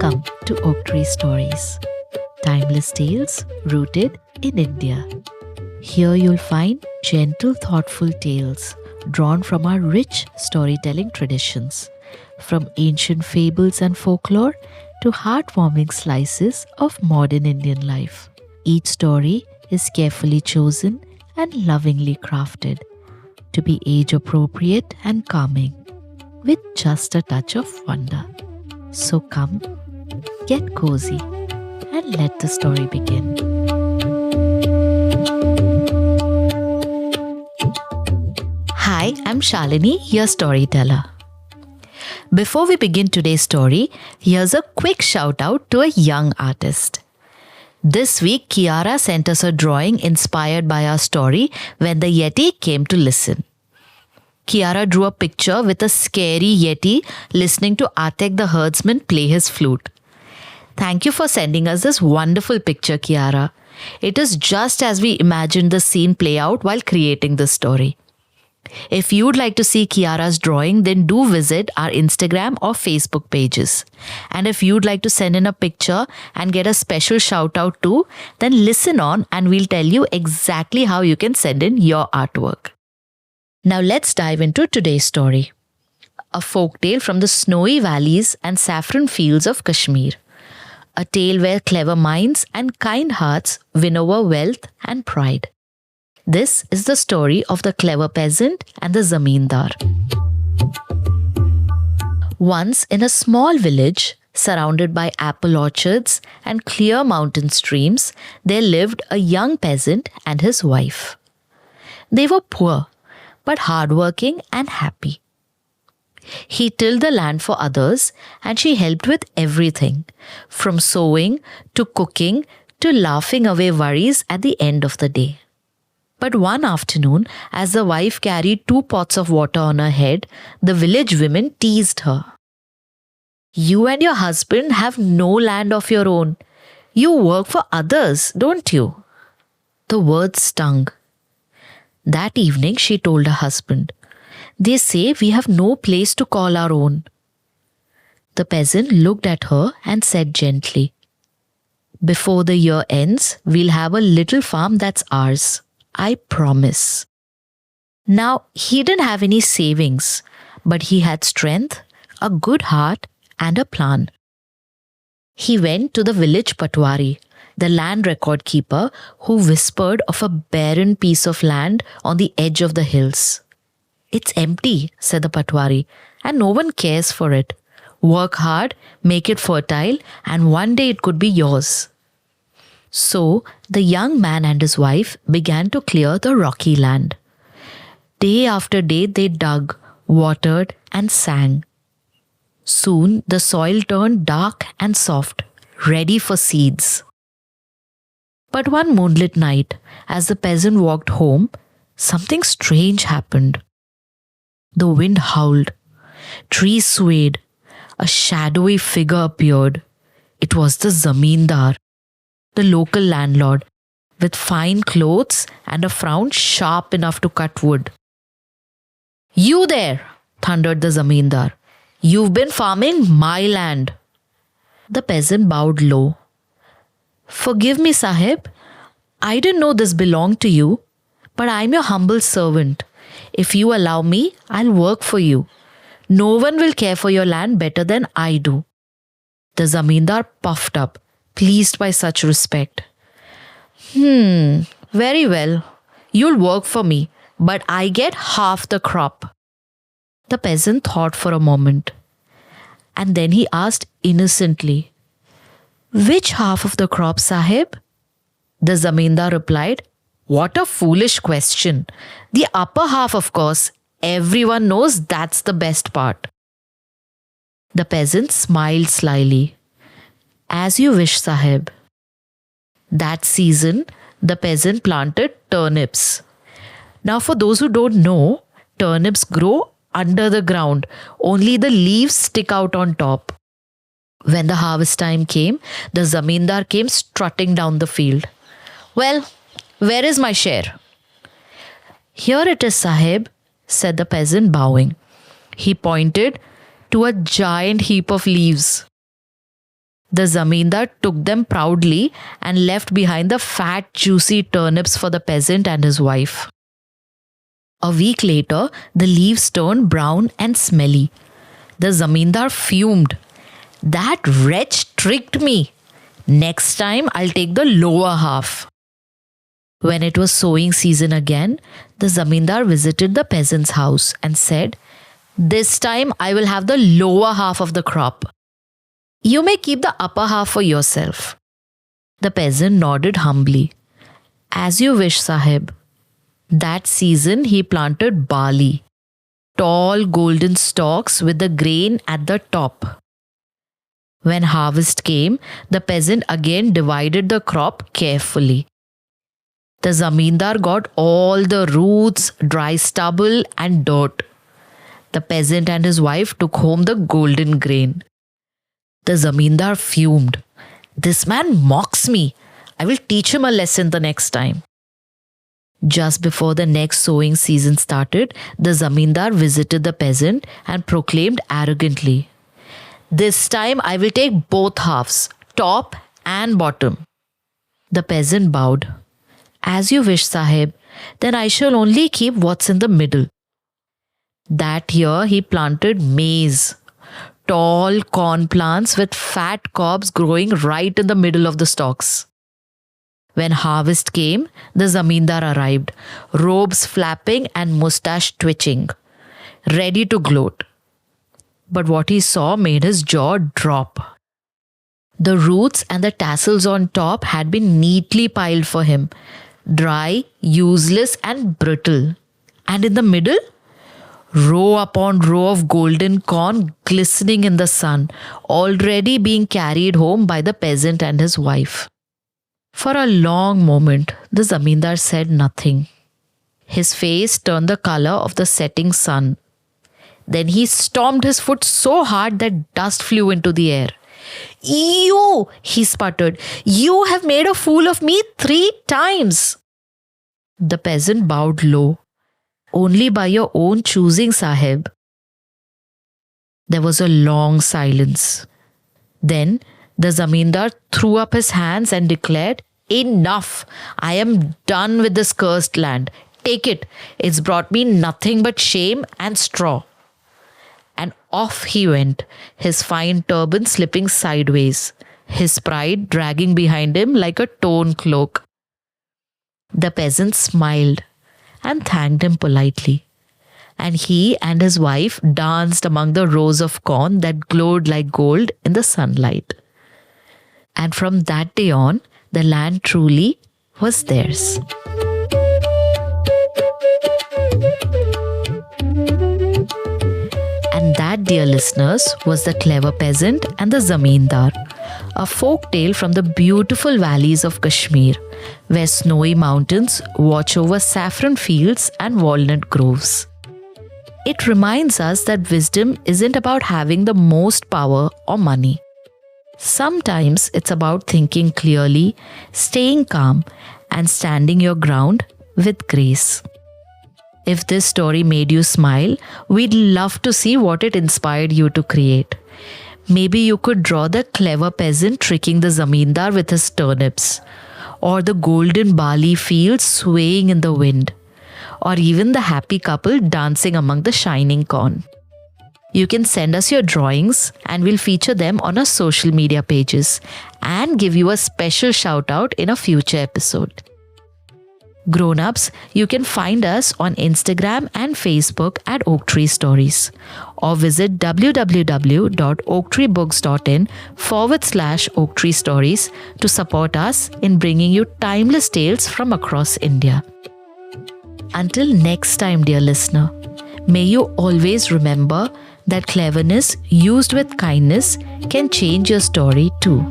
Welcome to Oak Tree Stories, timeless tales rooted in India. Here you'll find gentle, thoughtful tales drawn from our rich storytelling traditions, from ancient fables and folklore to heartwarming slices of modern Indian life. Each story is carefully chosen and lovingly crafted to be age appropriate and calming, with just a touch of wonder. So come, get cozy, and let the story begin. Hi, I'm Shalini, your storyteller. Before we begin today's story, here's a quick shout out to a young artist. This week, Kiara sent us a drawing inspired by our story when the Yeti came to listen. Kiara drew a picture with a scary Yeti listening to Atek the herdsman play his flute. Thank you for sending us this wonderful picture, Kiara. It is just as we imagined the scene play out while creating this story. If you'd like to see Kiara's drawing, then do visit our Instagram or Facebook pages. And if you'd like to send in a picture and get a special shout out too, then listen on and we'll tell you exactly how you can send in your artwork. Now let's dive into today's story. A folktale from the snowy valleys and saffron fields of Kashmir. A tale where clever minds and kind hearts win over wealth and pride. This is the story of the Clever Peasant and the Zamindar. Once in a small village, surrounded by apple orchards and clear mountain streams, there lived a young peasant and his wife. They were poor, but hardworking and happy. He tilled the land for others and she helped with everything, from sewing to cooking to laughing away worries at the end of the day. But one afternoon, as the wife carried 2 pots of water on her head, the village women teased her. "You and your husband have no land of your own. You work for others, don't you?" The words stung. That evening, she told her husband, "They say we have no place to call our own." The peasant looked at her and said gently, "Before the year ends, we'll have a little farm that's ours. I promise." Now, he didn't have any savings, but he had strength, a good heart, and a plan. He went to the village patwari, the land record keeper, who whispered of a barren piece of land on the edge of the hills. "It's empty," said the patwari, "and no one cares for it. Work hard, make it fertile, and one day it could be yours." So the young man and his wife began to clear the rocky land. Day after day they dug, watered, and sang. Soon the soil turned dark and soft, ready for seeds. But one moonlit night, as the peasant walked home, something strange happened. The wind howled, trees swayed, a shadowy figure appeared. It was the Zamindar, the local landlord, with fine clothes and a frown sharp enough to cut wood. "You there!" thundered the Zamindar. "You've been farming my land." The peasant bowed low. "Forgive me, Sahib. I didn't know this belonged to you, but I'm your humble servant. If you allow me, I'll work for you. No one will care for your land better than I do." The Zamindar puffed up, pleased by such respect. Very well. You'll work for me, but I get half the crop." The peasant thought for a moment, and then he asked innocently, "Which half of the crop, Sahib?" The Zamindar replied, "What a foolish question. The upper half, of course. Everyone knows that's the best part." The peasant smiled slyly. "As you wish, Sahib." That season, the peasant planted turnips. Now, for those who don't know, turnips grow under the ground. Only the leaves stick out on top. When the harvest time came, the Zamindar came strutting down the field. "Well, where is my share?" "Here it is, Sahib," said the peasant, bowing. He pointed to a giant heap of leaves. The Zamindar took them proudly and left behind the fat, juicy turnips for the peasant and his wife. A week later, the leaves turned brown and smelly. The Zamindar fumed. That wretch tricked me. Next time, I'll take the lower half. When it was sowing season again, the Zamindar visited the peasant's house and said, This time I will have the lower half of the crop. You may keep the upper half for yourself. The peasant nodded humbly. As you wish, Sahib. That season he planted barley, tall golden stalks with the grain at the top. When harvest came, the peasant again divided the crop carefully. The Zamindar got all the roots, dry stubble and dirt. The peasant and his wife took home the golden grain. The Zamindar fumed. This man mocks me. I will teach him a lesson the next time. Just before the next sowing season started, the Zamindar visited the peasant and proclaimed arrogantly, This time I will take both halves, top and bottom. The peasant bowed. As you wish, Sahib. Then I shall only keep what's in the middle. That year he planted maize. Tall corn plants with fat cobs growing right in the middle of the stalks. When harvest came, the Zamindar arrived, robes flapping and moustache twitching, ready to gloat. But what he saw made his jaw drop. The roots and the tassels on top had been neatly piled for him, dry, useless and brittle. And in the middle, row upon row of golden corn glistening in the sun, already being carried home by the peasant and his wife. For a long moment, the Zamindar said nothing. His face turned the color of the setting sun. Then he stomped his foot so hard that dust flew into the air. "You!" he sputtered. "You have made a fool of me 3 times." The peasant bowed low. "Only by your own choosing, Sahib." There was a long silence. Then the Zamindar threw up his hands and declared, "Enough! I am done with this cursed land. Take it. It's brought me nothing but shame and straw." And off he went, his fine turban slipping sideways, his pride dragging behind him like a torn cloak. The peasant smiled and thanked him politely, and he and his wife danced among the rows of corn that glowed like gold in the sunlight. And from that day on, the land truly was theirs. And that, dear listeners, was The Clever Peasant and the Zamindar, a folk tale from the beautiful valleys of Kashmir, where snowy mountains watch over saffron fields and walnut groves. It reminds us that wisdom isn't about having the most power or money. Sometimes it's about thinking clearly, staying calm, and standing your ground with grace. If this story made you smile, we'd love to see what it inspired you to create. Maybe you could draw the clever peasant tricking the Zamindar with his turnips, or the golden barley fields swaying in the wind, or even the happy couple dancing among the shining corn. You can send us your drawings and we'll feature them on our social media pages and give you a special shout out in a future episode. Grown-ups, you can find us on Instagram and Facebook at Oak Tree Stories, or visit www.oaktreebooks.in/Oak Tree Stories to support us in bringing you timeless tales from across India. Until next time, dear listener, may you always remember that cleverness used with kindness can change your story too.